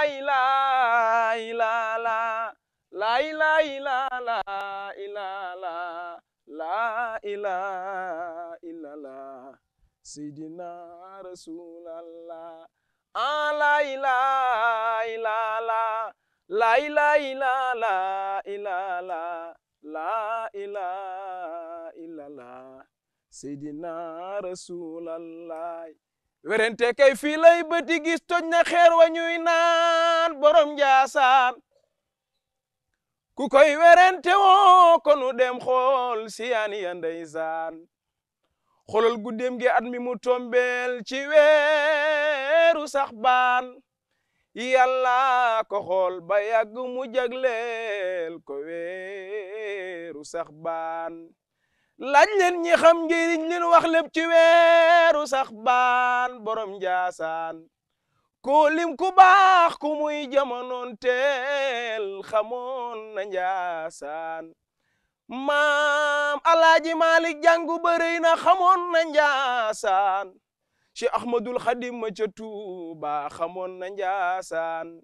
ilaha illallah la ilaha illallah illallah la ilaha illallah Sayyidina Rasulallah la ilaha illallah la ilaha illallah illallah la ilaha illallah Sayyidina Rasulallah werente kay fii lay bëti gis toj na xeer wa ñuy naan borom Njaasaan ku koy werente woo konu dem xool si yaani ya ndeysaan xoolal guddeem gi at mi mu tombeel ci weeru Saxbaan yàlla ko xool ba yàgg mu jagleel ko weeru Saxbaan laaj leen ñi xam njëriñ leen wax lépp ci weeru Saxbaan borom Njaasaan ko lim ku baax ku muy jamonoon teel xamoon na Njaasaan maam Alaaji Malik jàngu bërëy na xamoon na Njaasaan Cheikh Ahmadul Xadim ma ca Tuuba xamoon na Njaasaan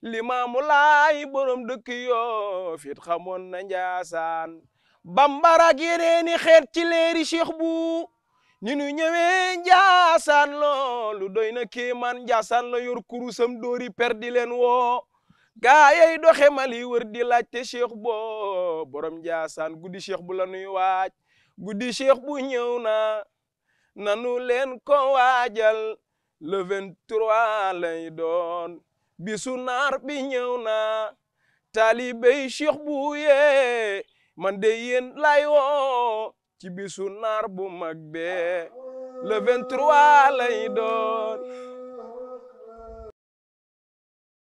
Limaamu Laay borom dëkk Yoof it xamoon na Njaasaan Bambara ak yeneeni xeet ci leeri Cheikh bu ni nu ñëwee Njaasaan loolu doy na kéemaan Njaasaan la yor kurusam doori per di leen woo gaayay doxe Mali wër di laajte Cheikh bo borom Njaasaan guddi Cheikh bu la nuy waaj guddi Cheikh bu ñëw na nanu leen ko waajal le 23 lay doon bisu naar bi ñëw na talibey Cheikh bu yee man de yéen lay woo ci bisu naar bu mag be le 23 lay doon